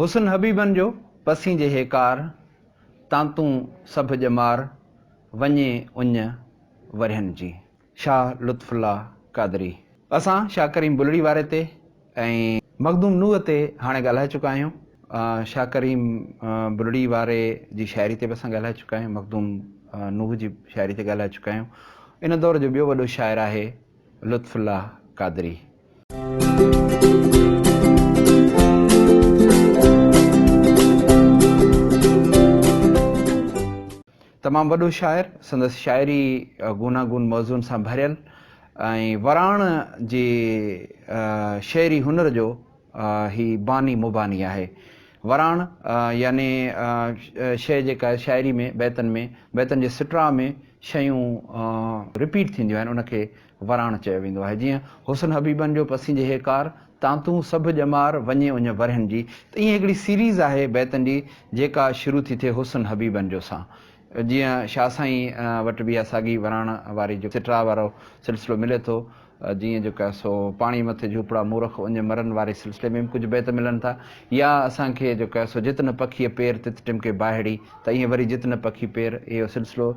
हुसन हबीबन जो पसी जे हेकार तांतू सभ जमार वञे उञ वरियन जी। शाह लुत्फुल्ला कादरी। असां शाह करीम बुलड़ी वारे ते ऐं मखदूम नूह ते हाणे ॻाल्हाए चुका आहियूं। शाह करीम बुलड़ी वारे जी शाइरी ते बि असां ॻाल्हाए चुका आहियूं, मखदूम नूह जी शाइरी ते ॻाल्हाए चुका आहियूं। इन दौर जो ॿियो वॾो शाइर आहे लुत्फुल्ला कादरी। तमामु वॾो शाइर, संदसि शाइरी गूनागून मौज़ूअनि सां भरियल ऐं वराण जे शेरी हुनर जो ही बानी मुबानी आहे। वराण यानी शइ जेका शाइरी में बैतनि जे सिटरा में शयूं रिपीट थींदियूं आहिनि, उनखे वराण चयो वेंदो आहे। जीअं हुसन हबीबन जो पसी जे हेकार तांतू सभु ॼमार वञे उञ वरियन जी, त ईअं हिकिड़ी सीरीज़ आहे बैतनि जी जेका शुरू थी थिए हुसन हबीबन जो सां। जीअं शाह साईं वटि बि साॻी वराण वारी जो सिटरा वारो सिलसिलो मिले थो। जीअं जेका सो पाणी मथे झूपड़ा मूरख उञ मरन वारे सिलसिले में बि कुझु बैत मिलनि था, या असांखे जेको आहे सो जितन पखीअ पेर तित टिमके बाहिड़ी, त ईअं वरी जितन पखी पेर इहो सिलसिलो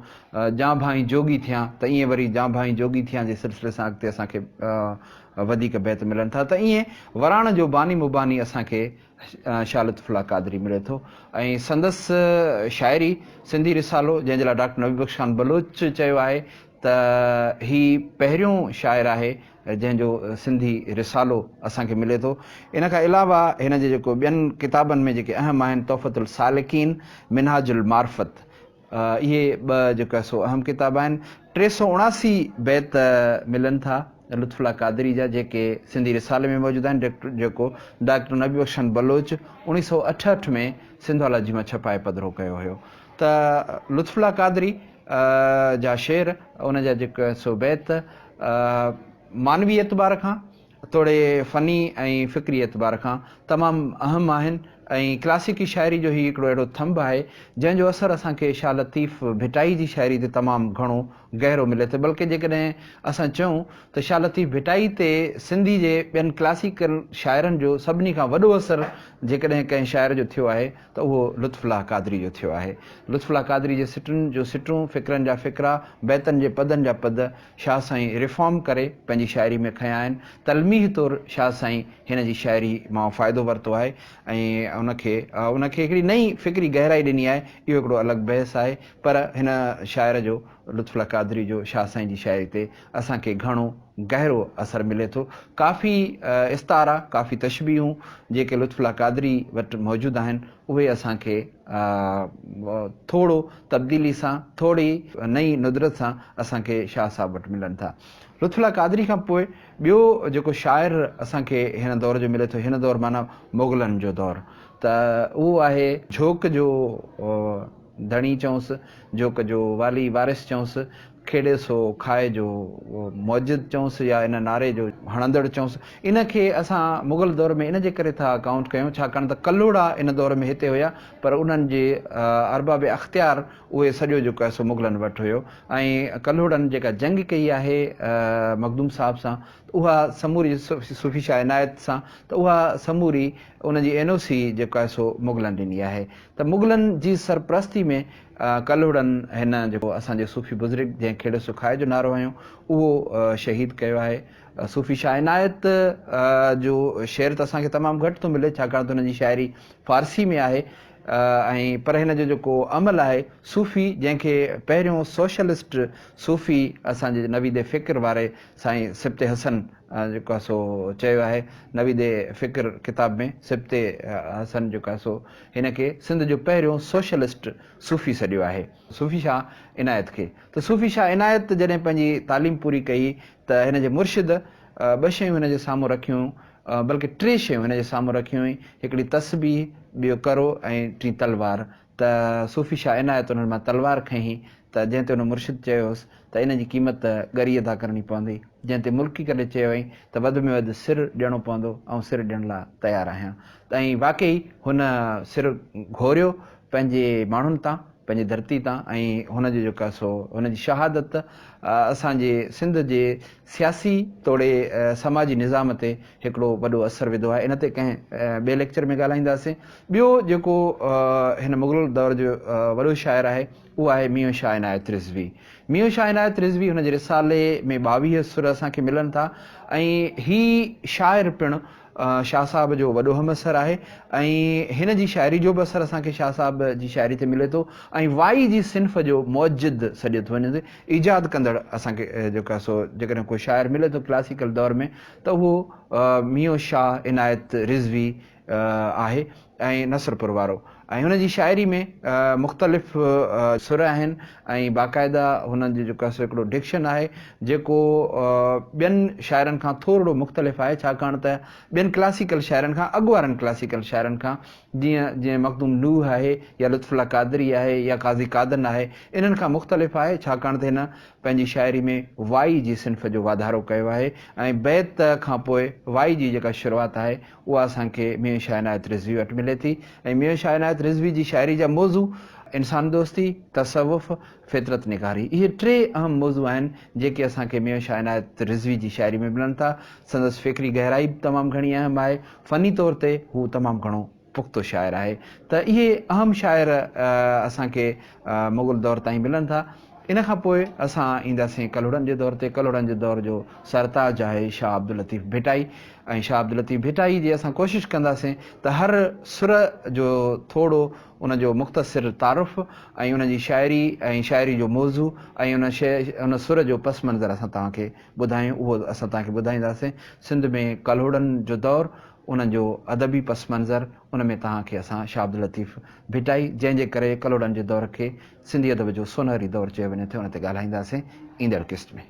जां भाई जोगी थियां, त ईअं वरी जां भाई जोगी थियां जे सिलसिले सां अॻिते असांखे वधीक बैत मिलनि था। त ईअं वराण जो बानी मुबानी असांखे शाह लुत्फुल्ला कादरी मिले थो। ऐं संदसि शाइरी सिंधी रिसालो, जंहिंजे लाइ डॉक्टर नबी बख्श खान बलोच चयो आहे त ही पहिरियों शाइर आहे जंहिंजो सिंधी रिसालो असांखे मिले थो। इन खां अलावा हिन जे जेको ॿियनि किताबनि में जेके अहम आहिनि, तोहफ़तुल सालिकीन, मिनहाजुल मार्फत, इहे ॿ जेका सो अहम किताब आहिनि। 379 बैत मिलनि था लुत्फुल्ला कादरी जा, जेके सिंधी रिसाले में मौजूदु आहिनि, जेको डॉक्टर नबी बख्श खान बलोच 1968 में सिंधवाला जी मां छपाए पधिरो कयो हुयो। त लुत्फुल्ला कादरी जा शेर, उन जा जेका सो बैत मानवी एतबार खां थोरे फ़नी ऐं फ़िक्री एतबार खां तमामु अहम आहिनि। ऐं क्लासिकी शाइरी जो ही हिकिड़ो अहिड़ो थंभ आहे जंहिंजो असरु असांखे शाह लतीफ़ भिटाई जी शाइरी ते तमामु घणो गहरो मिले थो। बल्कि जेकॾहिं असां चऊं त शाह लतीफ़ भिटाई ते सिंधी जे ॿियनि क्लासिकल शाइरनि जो सभिनी खां वॾो असरु जेकॾहिं कंहिं शाइर जो थियो आहे त उहो लुत्फुल्ला कादरी जो थियो आहे। लुत्फुल्ला कादरी जे सिटुनि जो सिटूं, फ़िक्रनि जा फ़िक्रा, बैतनि जे पदनि जा पद शाह साईं रिफॉर्म करे पंहिंजी शाइरी में खयां आहिनि। तलमीह तौरु शाह साईं हिन जी शाइरी मां फ़ाइदो वरितो आहे ऐं उनखे हिकिड़ी नई फ़िक्री गहराई ॾिनी आहे। इहो हिकिड़ो अलॻि बहस आहे, पर हिन शाइर जो लुत्फुल्ला कादरी जो शाह साईं जी शाइरी ते असांखे घणो गहरो असरु मिले थो। काफ़ी इस्तारा, काफ़ी तशबीहूं जेके लुत्फुल्ला कादरी वटि मौजूदु आहिनि, उहे असांखे थोरो तब्दीली सां, थोरी नई नुदरत सां असांखे शाह साहब वटि मिलनि था। लुत्फुल्ला कादरी खां पोइ ॿियो जेको शाइर असांखे हिन दौर जो मिले थो, हिन दौर माना मुग़लनि जो दौरु, त उहो आहे झोक जो धणी चऊंसि, झोक जो वाली वारिस चऊंसि, खेॾे सो खाए जो मौजिद चऊंसि, या इन नारे जो हणंदड़ चऊंसि। इनखे असां मुग़ल दौर में इन जे करे था काउंट कयूं छाकाणि त कल्लोड़ा इन दौर में हिते हुया, पर उन्हनि जे अरबाब अख़्तियार उहे सॼो जेको आहे सो मुग़लनि वटि हुयो। ऐं कल्लोड़नि जेका जंग कई आहे मखदूम साहब सां, उहा समूरी सूफ़ी शाह इनायत सां, त उहा समूरी उनजी NOC जेको आहे सो मुग़लनि ॾिनी आहे। त मुग़लनि जी सरपरस्ती में कल्लोड़नि हिन जेको असांजे सूफ़ी बुज़ुर्ग जंहिं खेॾे सो खाए जो नारो हयो, उहो शहीद कयो आहे। सूफ़ी शाह इनायत जो शेर त असांखे तमामु घटि थो मिले, छाकाणि त हुनजी शाइरी फ़ारसी में आहे, ऐं पर हिन जो जेको अमल आहे सूफ़ी, जंहिंखे पहिरियों सोशलिस्ट सूफ़ी असांजे नवीदे फ़िक्र वारे साईं सिब्ते हसन जेको आहे सो चयो आहे। नवीदे फ़िक्र किताब में सिब्ते हसन जेको आहे सो हिनखे सिंध जो पहिरियों सोशलिस्ट सूफ़ी सॾियो आहे, सूफ़ी शाह इनायत खे। त सूफ़ी शाह इनायत जॾहिं पंहिंजी तालीम पूरी कई त हिन जे मुर्शिद ॿ शयूं हिन जे साम्हूं रखियूं, बल्कि 3 शयूं हिन जे साम्हूं रखियूं हुई, हिकिड़ी तस्बीह, ॿियो करो ऐं टी तलवार। त सूफ़ी शाह इनायत उन्हनि मां तलवार खईं, त जंहिं ते उन मुर्शिद चयोसि त इन जी क़ीमत ॻरी अदा करणी पवंदी, जंहिं ते मुल्की करे चयो हुई त वधि में वधि सिर ॾियणो पवंदो, ऐं सिर ॾियण लाइ तयारु आहियां। त ऐं वाक़ई हुन सिर घोरियो पंहिंजे माण्हुनि तां, पंहिंजी धरती तां ऐं हुनजी जेका सो हुनजी शहादत असांजे सिंध जे सियासी तोड़े समाजी निज़ाम ते हिकिड़ो वॾो असरु विधो आहे। इन ते कंहिं ॿिए लेक्चर में ॻाल्हाईंदासीं। ॿियो जेको हिन मुग़ल दौर जो वॾो शाइर आहे उहो आहे मियां शाह इनायत रिज़वी। मियां शाह इनायत रिज़वी हुनजे रिसाले में 22 सुर असांखे मिलनि था ऐं ही शाइर पिणु शाह साहब जो वॾो हमअसर आहे ऐं हिन जी शाइरी जो बि असरु असांखे शाह साहब जी शाइरी ते मिले थो ऐं वाई जी सिन्फ़ जो मौजिद सॾियो थो वञे ईजाद कंदड़ असांखे जेका सो जेकॾहिं को शाइर मिले थो क्लासिकल दौर में त उहो मियां शाह इनायत रिज़वी आहे ऐं नसरपुर वारो। ऐं हुनजी शाइरी में मुख़्तलिफ़ सुर आहिनि ऐं बाक़ाइदा हुननि जो जेको आहे हिकिड़ो डिक्शन आहे जेको ॿियनि शाइरनि खां थोरो मुख़्तलिफ़ आहे, छाकाणि त ॿियनि क्लासिकल शाइरनि खां अॻु वारनि क्लासिकल शाइरनि खां जीअं मखदूम नूह आहे या लुत्फ़ुल्लाह क़ादरी आहे या क़ाज़ी क़ादन आहे, इन्हनि खां मुख़्तलिफ़ आहे छाकाणि त हिन पंहिंजी शाइरी में वाई जी सिन्फ़ जो वाधारो कयो आहे ऐं बैत खां पोइ वाई जी जेका शुरूआति आहे उहा असांखे मियां शाह इनायत रिज़वी वटि मिले थी। ऐं मियां शाह इनायत रिज़वी जी शाइरी जा मौज़ू इंसान दोस्ती, तसव्वुफ़, फितरत निगारी, इहे 3 अहम मौज़ू आहिनि जेके असांखे मियां शाह इनायत रिज़वी जी शाइरी में मिलनि था। संदसि फ़िक्री गहराई बि तमामु घणी अहम आहे, फ़नी तौर ते हू तमामु घणो पुख़्तो शाइर आहे। त इहे अहम शाइर असांखे मुग़ल दौर ताईं मिलनि था। इन खां पोइ असां ईंदासीं कलहुड़नि जे दौर ते। कलहुड़नि जे दौर जो सरताज आहे शाह अब्दुल लतीफ़ भिटाई ऐं शाह अब्दुल लतीफ़ भिटाई जी असां कोशिशि कंदासीं त हर सुर जो थोरो उनजो मुख़्तसिर तारुफ़ ऐं उनजी शाइरी ऐं शाइरी जो मौज़ू ऐं उन सुर जो पस मंज़र असां तव्हांखे ॿुधायूं, उहो असां तव्हांखे ॿुधाईंदासीं। सिंध में कलहुड़नि जो दौरु, उन जो अदबी पस मंज़र, उन में तव्हांखे असां शाह अब्दुल लतीफ़ भिटाई जंहिंजे करे कलहुड़नि जे दौर खे सिंधी अदब जो सोनहरी दौरु चयो वञे थो, उन ते ॻाल्हाईंदासीं ईंदड़ किस्त में।